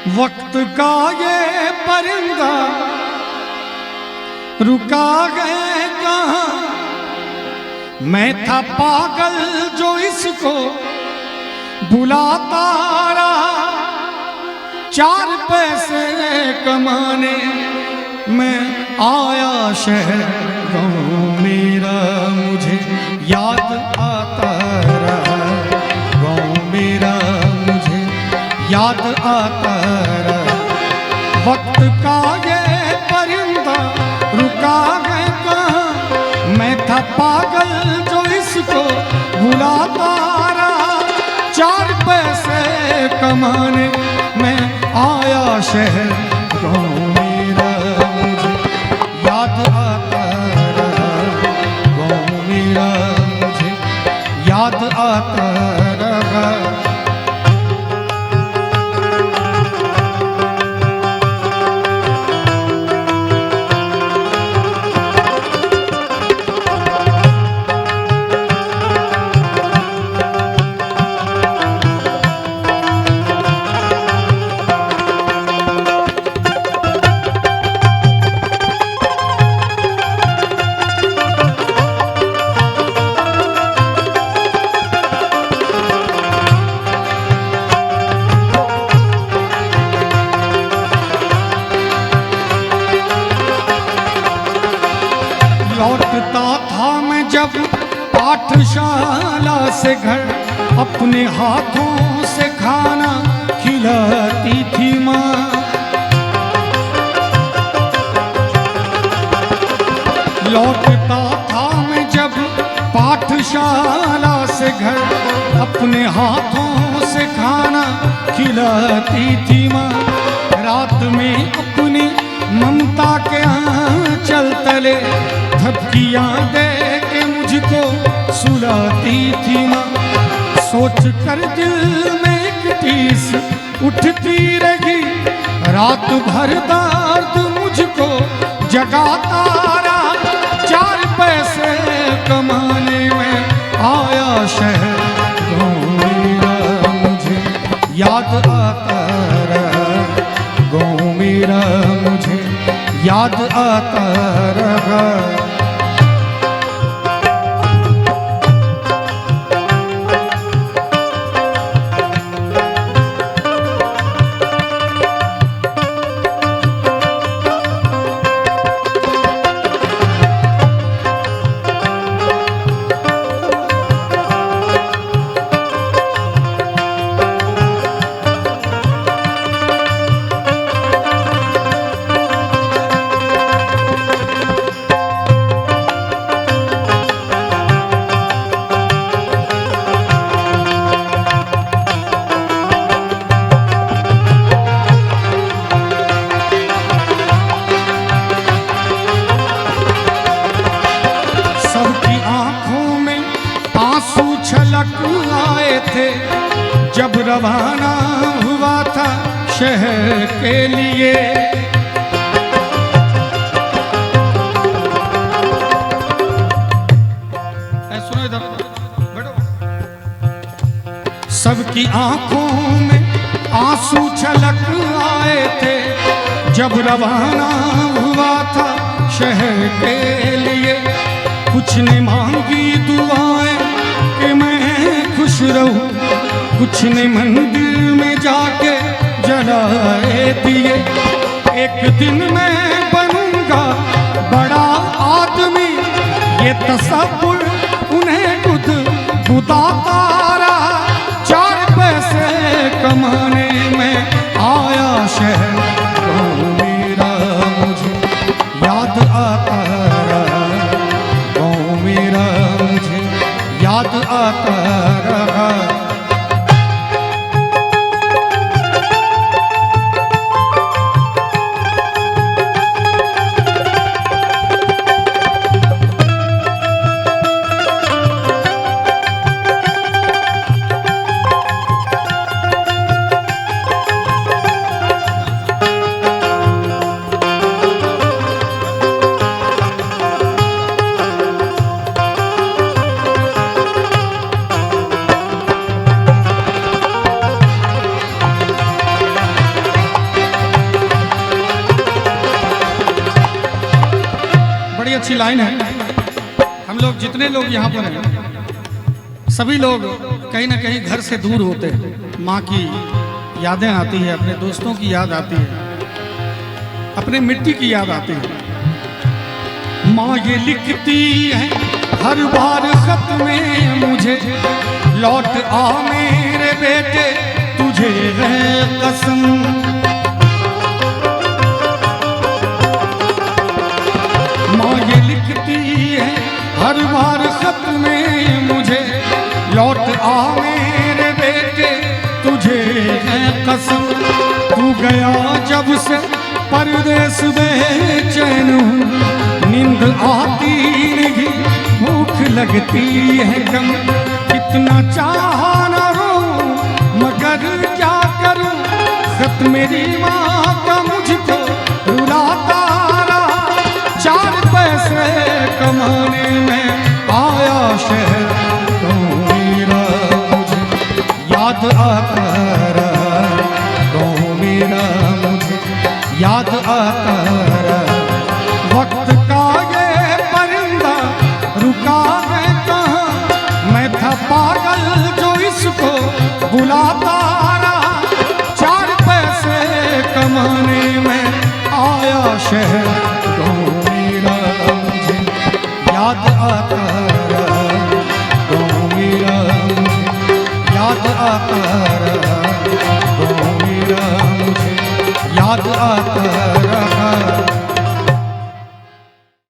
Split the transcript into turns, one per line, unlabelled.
वक्त का ये परिंदा रुका गए कहाँ। मैं था पागल जो इसको बुलाता रहा, 4 पैसे कमाने मैं आया शहर। गाँव मेरा मुझे याद आता रहा, गाँव मेरा मुझे याद आता रहा। वक्त का ये परिंदा रुका है कहाँ। मैं था पागल जो इसको बुलाता रहा, 4 पैसे कमाने मैं आया शहर। गाँव मेरा मुझे याद आता रहा, गाँव मेरा मुझे याद आता रहा। लौटता था मैं जब पाठशाला से घर, अपने हाथों से खाना खिलाती थी माँ। लौटता था मैं जब पाठशाला से घर, अपने हाथों से खाना खिलाती थी माँ। रात में अपनी ममता के आंचल तले धपकियां दे के मुझको सुलाती थी माँ। सोच कर दिल में एक टीस उठती रही, रात भर दर्द मुझको जगाता रहा। 4 पैसे कमाने में आया शहर। गाँव मेरा मुझे याद आता रहा, गाँव मेरा मुझे याद आता रहा। छलक आए थे जब रवाना हुआ था शहर के लिए। सुनो इधर बैठो। सबकी आंखों में आंसू छलक आए थे जब रवाना हुआ था शहर के लिए। कुछ ने मांगी दुआएं कि मैं खुश रहूं, कुछ ने मंदिर में जाके जलाए दिए। एक दिन मैं बनूंगा बड़ा आदमी, ये तसव्वुर उन्हें खुद बुताता रहा। 4 पैसे कमाने में आया शहर। गाँव मेरा मुझे याद आता रहा, गाँव मेरा मुझे याद आता रहा। अच्छी लाइन है। हम लोग जितने लोग यहाँ पर हैं, सभी लोग कहीं ना कहीं घर से दूर होते हैं। माँ की यादें आती है, अपने दोस्तों की याद आती है, अपने मिट्टी की याद आती है। माँ ये लिखती है हर बार खत में मुझे, लौट आ मेरे बेटे तुझे है कसम। माँ ये लिखती है हर बार खत में मुझे, लौट आ मेरे बेटे तुझे है कसम। तू गया जब से परदेस बेचैन हूँ, नींद आती नहीं, भूख लगती है कम। कितना चाहा न रो मगर क्या करूं, खत मेरी माँ का मुझको रुलाता रहा। 4 पैसे कमाने में आया शहर, तो मेरा मुझे याद आता रहा, तो मेरा मुझे याद आता रहा। वक्त का ये परिंदा रुका है कहाँ, मैं था पागल जो इसको बुलाता रहा। 4 पैसे कमाने में आया शहर, तो मेरा मुझे याद आता रहा, तो मेरा मुझे याद आता रहा।